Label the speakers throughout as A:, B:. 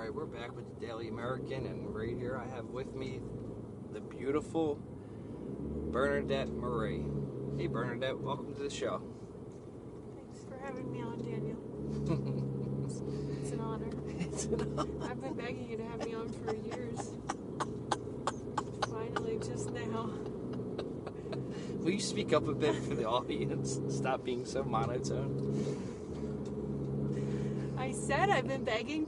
A: right, we're back with the Daily American, and right here I have with me the beautiful Bernadette Murray. Hey Bernadette, welcome to the show.
B: Thanks for having me on, Daniel. It's an honor.
A: It's an honor.
B: I've been begging you to have me on for years. Finally, just now.
A: Will you speak up a bit for the audience? Stop being so monotone.
B: I said I've been begging you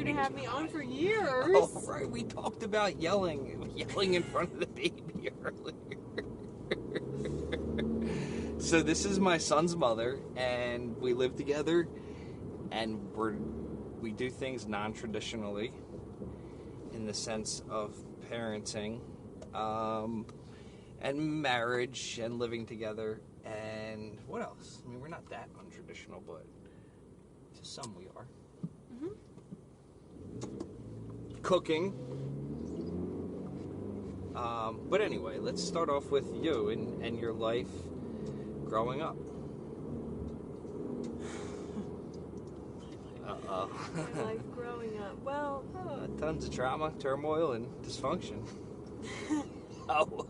B: to have me on for years.
A: Oh, right, we talked about yelling in front of the baby earlier. So this is my son's mother, and we live together, and we do things non-traditionally in the sense of parenting, and marriage, and living together, and what else? I mean, we're not that untraditional, but to some we are. Mm-hmm. Cooking. But anyway, let's start off with you and your life growing up. Uh-oh.
B: My life growing up. Well,
A: tons of trauma, turmoil, and dysfunction. Oh.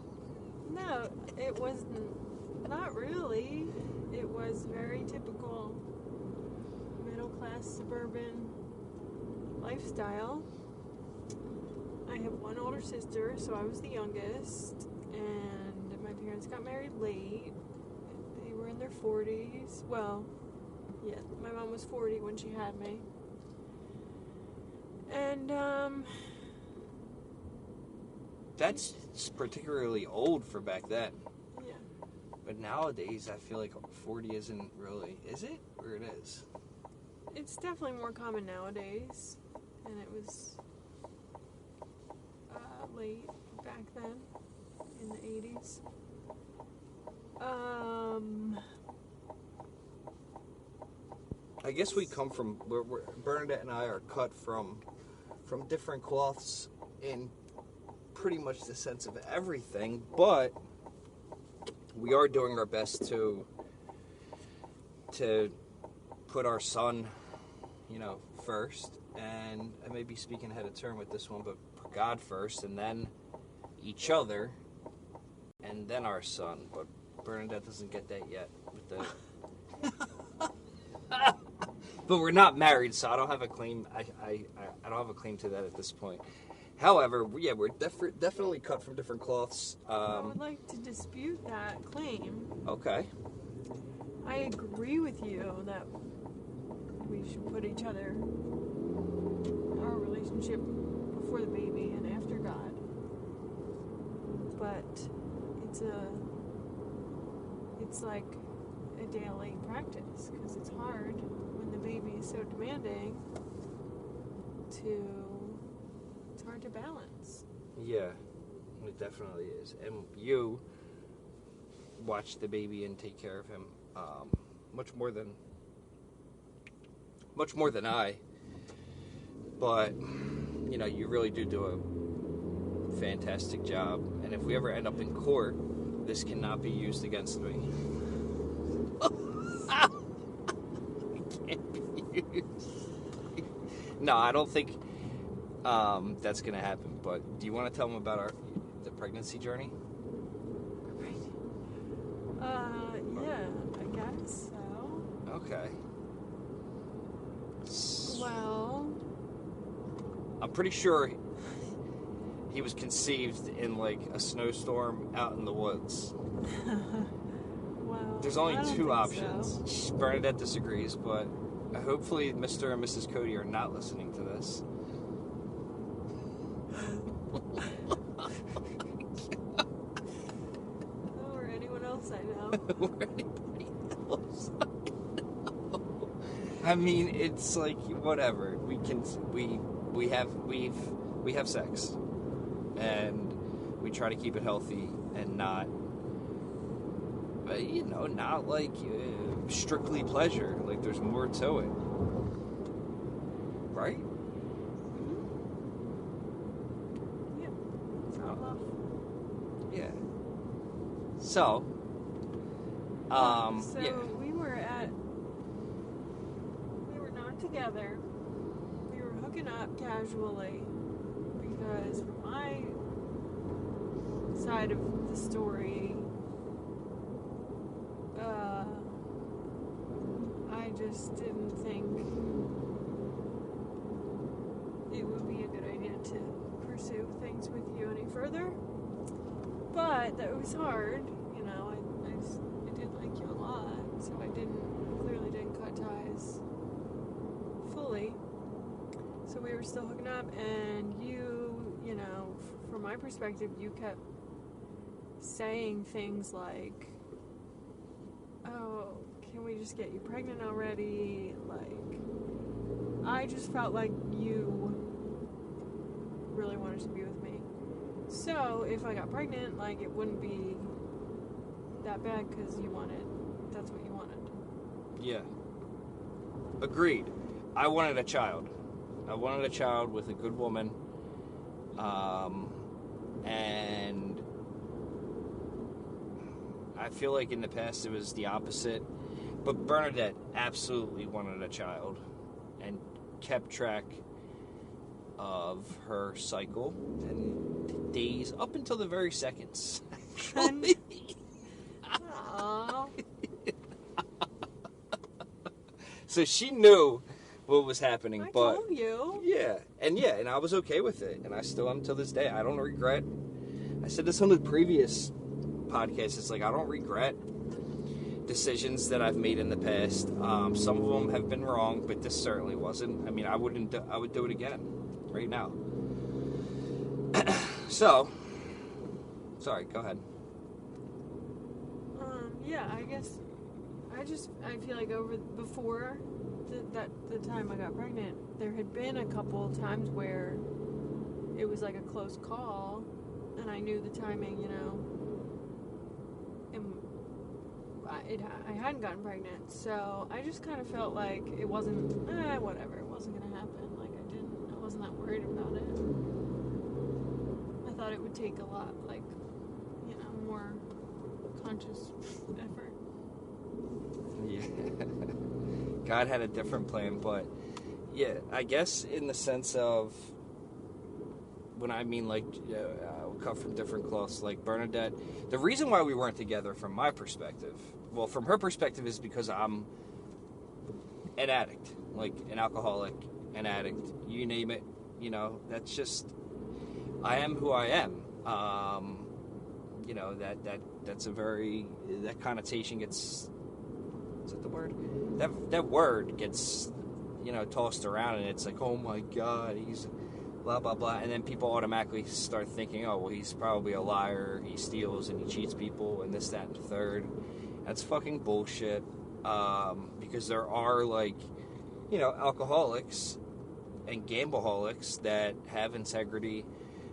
B: no, it wasn't. Not really. It was very typical middle-class suburban lifestyle. I have one older sister, so I was the youngest, and my parents got married late. They were in their 40s. Well, yeah, my mom was 40 when she had me. And,
A: That's particularly old for back then.
B: yeah.
A: But nowadays, I feel like 40 isn't really... Is it? Or it is?
B: It's definitely more common nowadays, and it was late back then, in the 80s.
A: I guess we come from... Bernadette and I are cut from different cloths in pretty much the sense of everything, but we are doing our best to put our son, first, and I may be speaking ahead of turn with this one, but put God first, and then each other, and then our son. But Bernadette doesn't get that yet with the. But we're not married, so I don't have a claim. I don't have a claim to that at this point. However, yeah, we're definitely cut from different cloths.
B: I would like to dispute that claim.
A: Okay.
B: I agree with you that we should put each other, our relationship, before the baby and after God. But it's like a daily practice, because it's hard when the baby is so demanding it's hard to balance.
A: Yeah, it definitely is. And you watch the baby and take care of him much more than I. But you really do a fantastic job. And if we ever end up in court, this cannot be used against me. It can't be used. No, I don't think that's going to happen. But do you want to tell them about the pregnancy journey?
B: Yeah, I guess so.
A: Okay.
B: Well,
A: I'm pretty sure he was conceived in like a snowstorm out in the woods.
B: well,
A: There's only
B: I don't
A: two
B: think
A: options.
B: so.
A: Bernadette disagrees, but hopefully Mr. and Mrs. Cody are not listening to this.
B: Or anyone else I know.
A: Or anybody else. I mean, it's like whatever. We have sex, and we try to keep it healthy and not like strictly pleasure. Like there's more to it, right?
B: Yeah. Love.
A: Yeah. So,
B: So
A: yeah.
B: we were not together. We were hooking up casually because from my side of the story, I just didn't think it would be a good idea to pursue things with you any further. But that was hard, you know. I did like you a lot, so I clearly didn't cut ties fully. So we were still hooking up, and you know, from my perspective, you kept saying things like, "Oh, can we just get you pregnant already?" Like, I just felt like you really wanted to be with me. So if I got pregnant, like, it wouldn't be that bad because that's what you wanted.
A: Yeah. Agreed. I wanted a child. I wanted a child with a good woman. And I feel like in the past it was the opposite. But Bernadette absolutely wanted a child and kept track of her cycle and days up until the very seconds. Actually.
B: Aww.
A: So she knew what was happening,
B: I
A: but
B: told you.
A: yeah, and I was okay with it, and I still am till this day. I don't regret. I said this on the previous podcast. It's like I don't regret decisions that I've made in the past. Some of them have been wrong, but this certainly wasn't. I mean, I would do it again right now. So, sorry. Go ahead.
B: Yeah, I guess I feel like before the time I got pregnant, there had been a couple of times where it was like a close call, and I knew the timing, you know, and I hadn't gotten pregnant, so I just kind of felt like it wasn't, whatever, it wasn't going to happen. Like, I wasn't that worried about it. I thought it would take a lot, like, you know, more conscious effort.
A: Yeah. God had a different plan, but yeah, I guess in the sense of when I mean like we'll cut from different cloths, like Bernadette, the reason why we weren't together from my perspective, well, from her perspective is because I'm an addict, like an alcoholic, an addict, you name it, you know, that's just, I am who I am. You know, that's a very, that connotation gets, is that the word? That word gets, you know, tossed around, and it's like, oh my God, he's blah, blah, blah. And then people automatically start thinking, oh, well, he's probably a liar, he steals and he cheats people and this, that, and the third. That's fucking bullshit. Because there are, like, you know, alcoholics and gambleaholics that have integrity.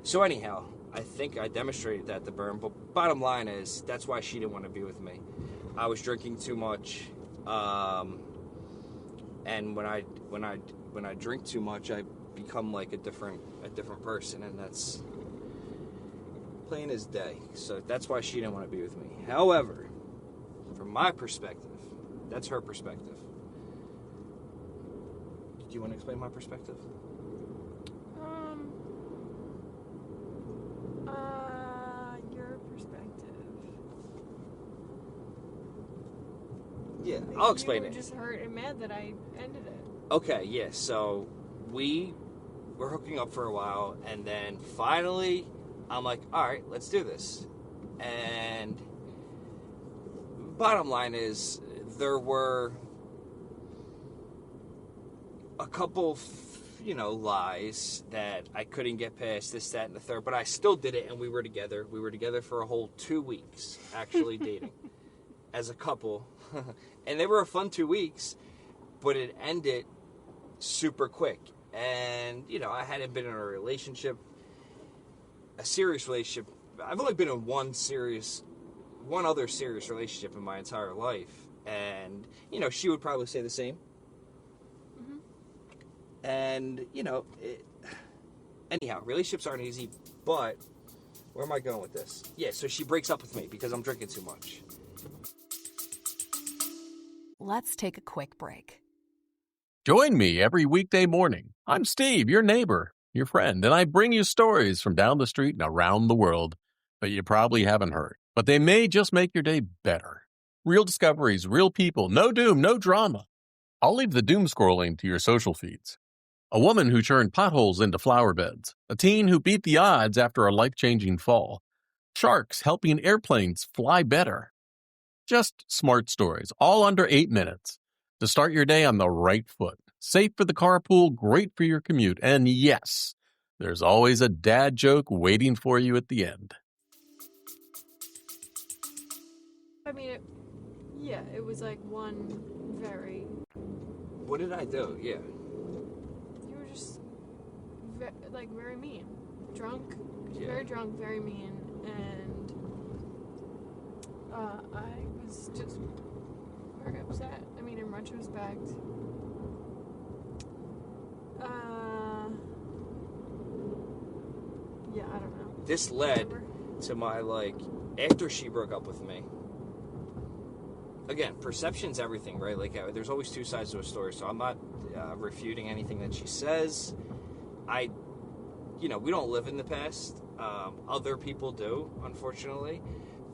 A: So anyhow, I think I demonstrated that to Bern, but bottom line is, that's why she didn't want to be with me. I was drinking too much, and when I drink too much, I become like a different person, and that's plain as day. So that's why she didn't want to be with me. However, from my perspective, that's her perspective. Do you want to explain my perspective?
B: Your perspective.
A: Yeah, I'll explain
B: You
A: it.
B: were just hurt and mad that I ended it.
A: Okay, yeah, so we were hooking up for a while, and then finally, I'm like, alright, let's do this. And bottom line is, there were a couple, you know, lies that I couldn't get past, this, that, and the third, but I still did it, and we were together. We were together for a whole 2 weeks, actually dating, as a couple. And they were a fun 2 weeks, but it ended super quick. And, you know, I hadn't been in a serious relationship. I've only been in one other serious relationship in my entire life. And, you know, she would probably say the same.
B: Mm-hmm.
A: And, you know, anyhow, relationships aren't easy, but where am I going with this? Yeah, so she breaks up with me because I'm drinking too much.
C: Let's take a quick break. Join me every weekday morning. I'm Steve, your neighbor, your friend, and I bring you stories from down the street and around the world that you probably haven't heard, but they may just make your day better. Real discoveries, real people, no doom, no drama. I'll leave the doom scrolling to your social feeds. A woman who turned potholes into flower beds. A teen who beat the odds after a life-changing fall. Sharks helping airplanes fly better. Just smart stories, all under 8 minutes. To start your day on the right foot. Safe for the carpool, great for your commute. And yes, there's always a dad joke waiting for you at the end.
B: I mean, it was like one very...
A: What did I do? Yeah.
B: You were just, very mean. Drunk.
A: Yeah.
B: Very drunk, very mean. And I was just very upset. I mean, in retrospect. Yeah, I don't know.
A: This led to my, after she broke up with me. Again, perception's everything, right? There's always two sides to a story, so I'm not refuting anything that she says. We don't live in the past. Other people do, unfortunately.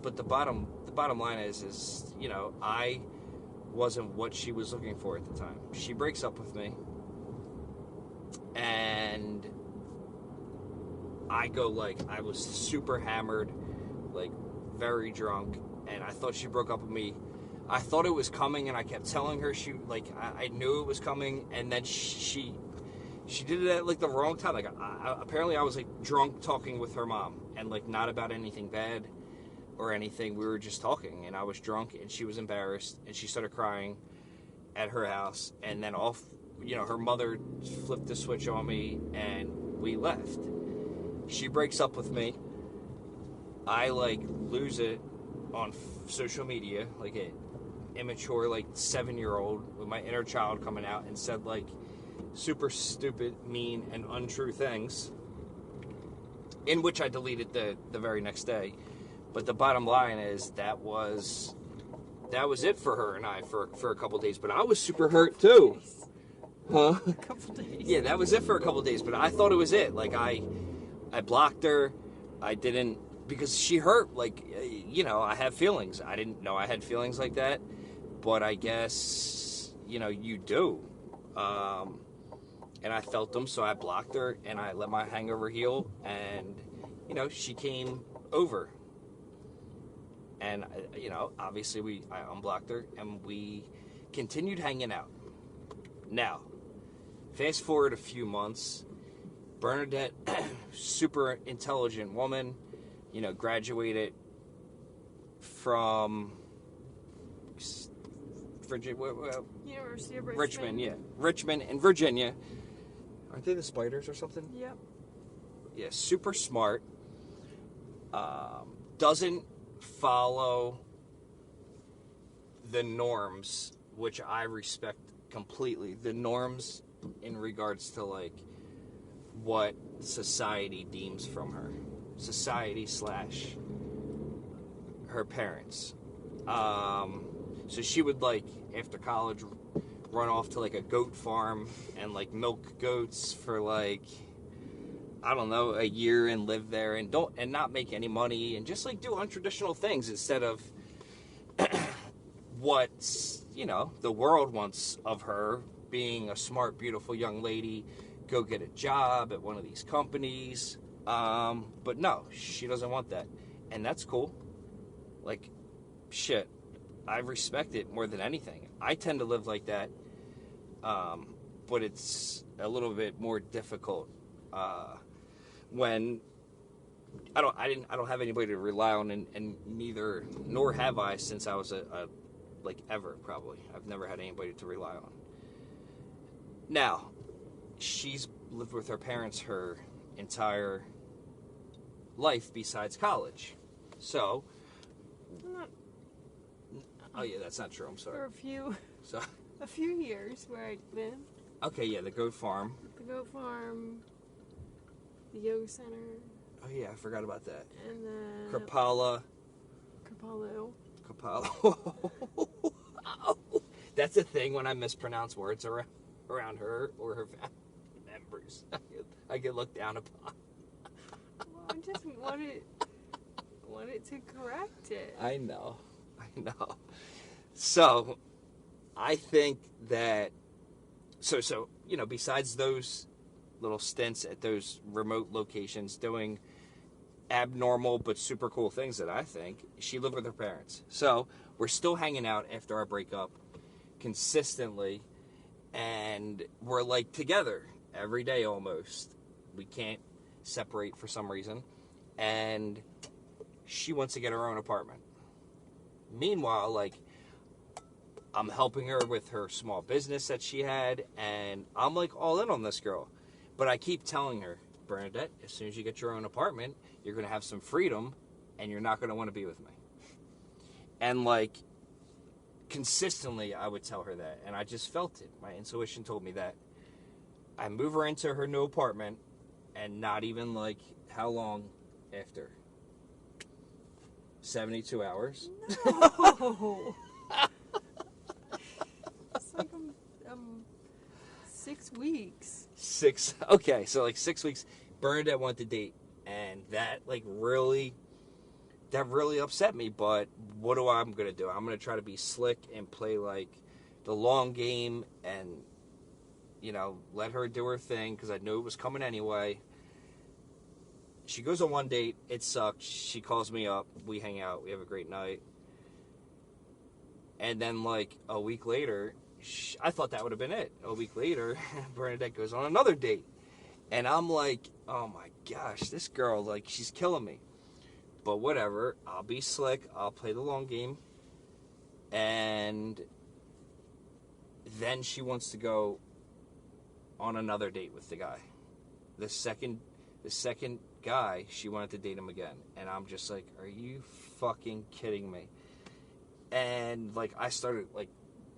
A: But the bottom line is I wasn't what she was looking for at the time. She breaks up with me, and I I was super hammered, very drunk, and I thought she broke up with me. I thought it was coming, and I kept telling her I knew it was coming, and then she did it at the wrong time. Apparently I was drunk talking with her mom, and not about anything bad or anything. We were just talking, and I was drunk, and she was embarrassed, and she started crying at her house, and then her mother flipped the switch on me, and we left. She breaks up with me. I lose it on social media, an immature 7-year-old with my inner child coming out and said super stupid, mean, and untrue things, in which I deleted the very next day. But the bottom line is that was it for her and I for a couple days. But I was super hurt too. Huh?
B: A couple days.
A: Yeah, that was it for a couple days. But I thought it was it. I blocked her. I didn't, because she hurt. I have feelings. I didn't know I had feelings like that. But I guess, you do. And I felt them, so I blocked her, and I let my hangover heal, and, she came over. And, obviously I unblocked her, and we continued hanging out. Now, fast forward a few months, Bernadette, super intelligent woman, graduated from
B: University of
A: Richmond, yeah. Richmond in Virginia. Aren't they the Spiders or something?
B: Yep.
A: Yeah, super smart. Doesn't follow the norms, which I respect completely. The norms in regards to what society deems from her. Society / her parents. So she would after college run off to a goat farm and milk goats for I don't know, a year, and live there and not make any money, and just do untraditional things instead of what the world wants of her, being a smart, beautiful young lady, go get a job at one of these companies. But no, she doesn't want that, and that's cool. Shit, I respect it more than anything. I tend to live like that, but it's a little bit more difficult when I don't have anybody to rely on, and nor have I since I was ever, probably. I've never had anybody to rely on. Now, she's lived with her parents her entire life besides college, so. Oh yeah, that's not true. I'm sorry.
B: For a few years where I'd been.
A: Okay, yeah, the goat farm.
B: The goat farm, the yoga center.
A: Oh yeah, I forgot about that.
B: And then
A: Kapalo. That's a thing when I mispronounce words around. around her or her family members. I get looked down upon.
B: Well, I just wanted to correct it.
A: I know. So, I think that, so besides those little stints at those remote locations doing abnormal but super cool things that I think, she lived with her parents. So, we're still hanging out after our breakup consistently, and we're like together every day almost. We can't separate for some reason, and she wants to get her own apartment. Meanwhile, like, I'm helping her with her small business that she had, and I'm like all in on this girl. But I keep telling her, Bernadette, as soon as you get your own apartment, you're going to have some freedom, and you're not going to want to be with me. And like, consistently, I would tell her that, and I just felt it. My intuition told me that. I move her into her new apartment, and not even like how long after? 72 hours.
B: No. It's like 6 weeks.
A: Okay, so like 6 weeks. Bernadette wanted to date, and that really upset me. But what I'm gonna do? I'm gonna try to be slick and play like the long game, and let her do her thing because I knew it was coming anyway. She goes on one date. It sucked. She calls me up. We hang out. We have a great night. And then, like, a week later, I thought that would have been it. A week later, Bernadette goes on another date. And I'm like, oh my gosh, this girl, like, she's killing me. But whatever. I'll be slick. I'll play the long game. And then she wants to go on another date with the guy. The second guy, she wanted to date him again, and I'm just like, are you fucking kidding me? And like, I started like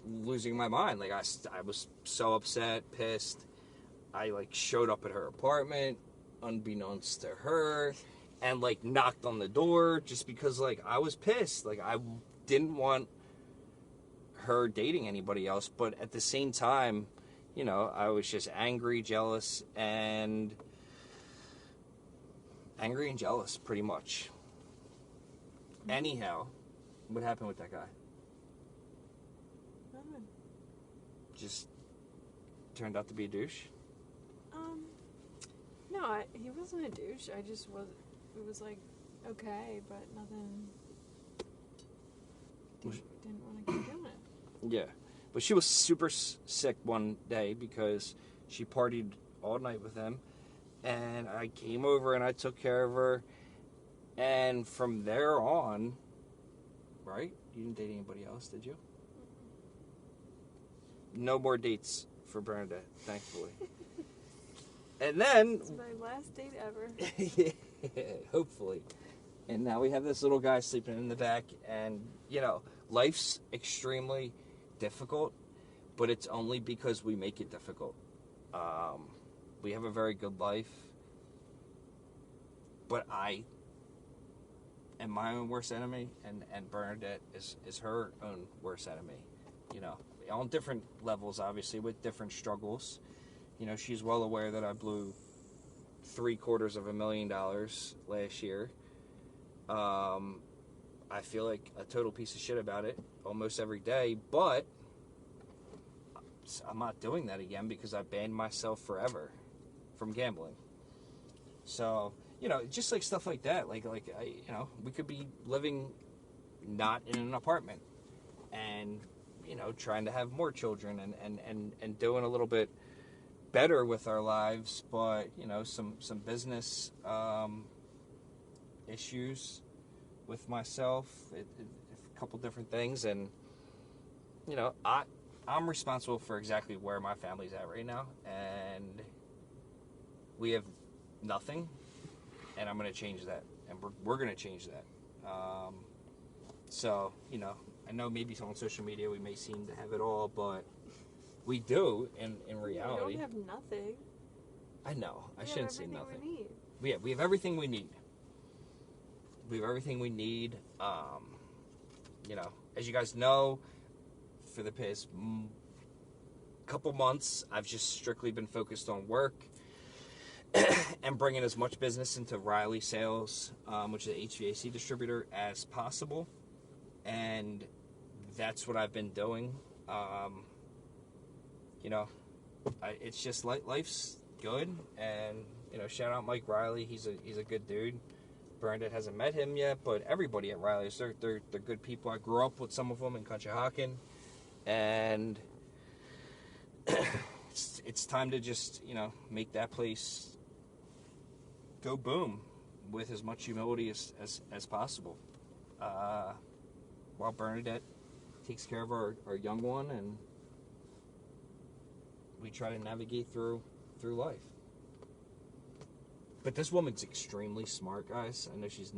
A: losing my mind. Like, I was so upset, pissed. I like showed up at her apartment unbeknownst to her, and like knocked on the door just because like I was pissed. Like, I didn't want her dating anybody else, but at the same time, I was just angry, jealous, pretty much. Anyhow, what happened with that guy?
B: Nothing.
A: Just turned out to be a douche?
B: No, he wasn't a douche. I just was. It was like okay, but nothing. Didn't want to keep doing it.
A: Yeah, but she was super sick one day because she partied all night with him. And I came over and I took care of her. And from there on, right? You didn't date anybody else, did you? No more dates for Bernadette, thankfully. And then...
B: It's my last date ever.
A: Yeah, hopefully. And now we have this little guy sleeping in the back. And, life's extremely difficult. But it's only because we make it difficult. We have a very good life, but I am my own worst enemy, and Bernadette is her own worst enemy. On different levels, obviously, with different struggles. She's well aware that I blew $750,000 last year. I feel like a total piece of shit about it almost every day, but I'm not doing that again because I banned myself forever from gambling. So, just like stuff like that, like we could be living not in an apartment and, trying to have more children and doing a little bit better with our lives, but, some business issues with myself, a couple different things, and, I'm responsible for exactly where my family's at right now, and we have nothing, and I'm going to change that, and we're going to change that. So, I know maybe on social media we may seem to have it all, but we do in reality.
B: We don't have nothing.
A: I know. I shouldn't say nothing.
B: We need.
A: We have everything we need. We have everything we need. As you guys know, for the past couple months, I've just strictly been focused on work and bringing as much business into Riley Sales, which is an HVAC distributor, as possible. And that's what I've been doing. It's just life's good. And, shout out Mike Riley. He's a good dude. Bernadette hasn't met him yet, but everybody at Riley's, they're good people. I grew up with some of them in Conshohocken. And it's time to just, make that place go boom with as much humility as possible. While Bernadette takes care of our young one, and we try to navigate through life. But this woman's extremely smart, guys. I know she's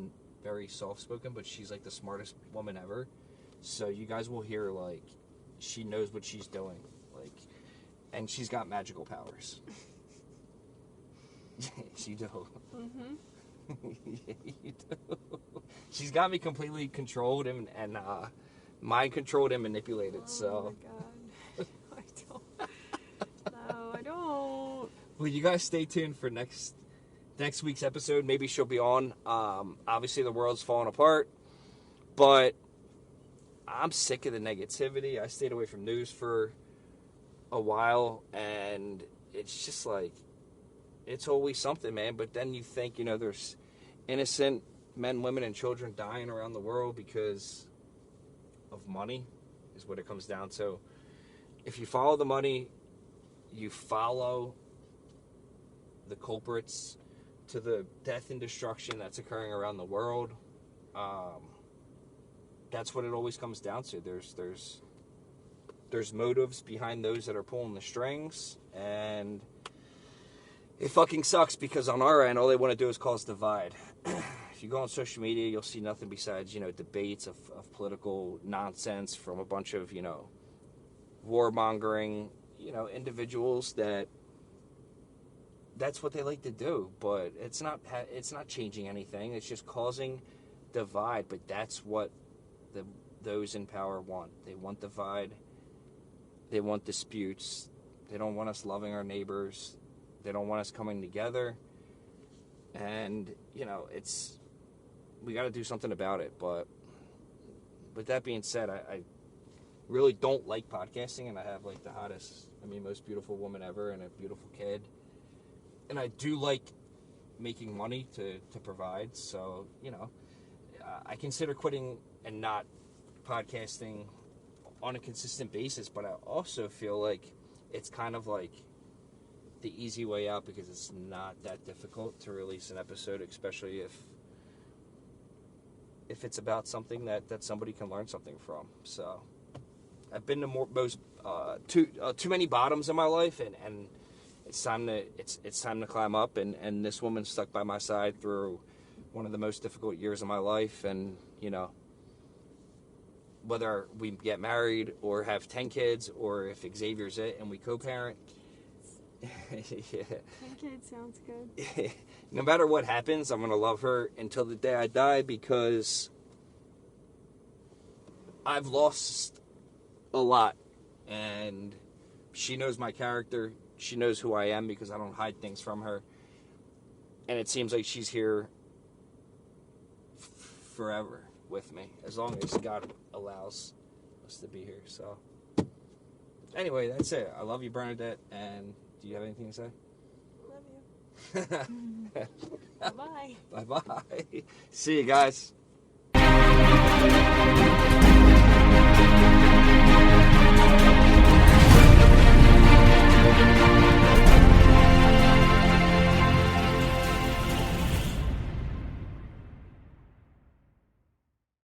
A: very soft-spoken, but she's like the smartest woman ever. So you guys will hear, like, she knows what she's doing. Like, and she's got magical powers. She do. Mm-hmm. Yeah, you do. She's got me completely controlled and mind controlled and manipulated.
B: Oh my God. I don't. No, I don't.
A: Well, you guys stay tuned for next week's episode. Maybe she'll be on. Obviously, the world's falling apart, but I'm sick of the negativity. I stayed away from news for a while, and it's just like, it's always something, man. But then you think, there's innocent men, women, and children dying around the world because of money, is what it comes down to. If you follow the money, you follow the culprits to the death and destruction that's occurring around the world. That's what it always comes down to. There's motives behind those that are pulling the strings, and it fucking sucks because on our end, all they want to do is cause divide. If you go on social media, you'll see nothing besides, debates of political nonsense from a bunch of, warmongering, individuals that's what they like to do. But it's not changing anything. It's just causing divide. But that's what those in power want. They want divide. They want disputes. They don't want us loving our neighbors. They don't want us coming together. And, we got to do something about it. But with that being said, I really don't like podcasting, and I have like the most beautiful woman ever and a beautiful kid. And I do like making money to provide. So, I consider quitting and not podcasting on a consistent basis, but I also feel like it's kind of like the easy way out because it's not that difficult to release an episode, especially if it's about something that somebody can learn something from. So I've been to too many bottoms in my life, and it's time to climb up. And this woman stuck by my side through one of the most difficult years of my life, and whether we get married or have 10 kids, or if Xavier's it and we co-parent. Yeah.
B: 10 kids sounds good.
A: No matter what happens, I'm going to love her until the day I die, because I've lost a lot, and she knows my character. She knows who I am because I don't hide things from her. And it seems like she's here forever with me, as long as God allows us to be here. So anyway, that's it. I love you, Bernadette. And do you have anything to say?
B: Love you. Bye-bye.
A: Bye-bye. See you guys.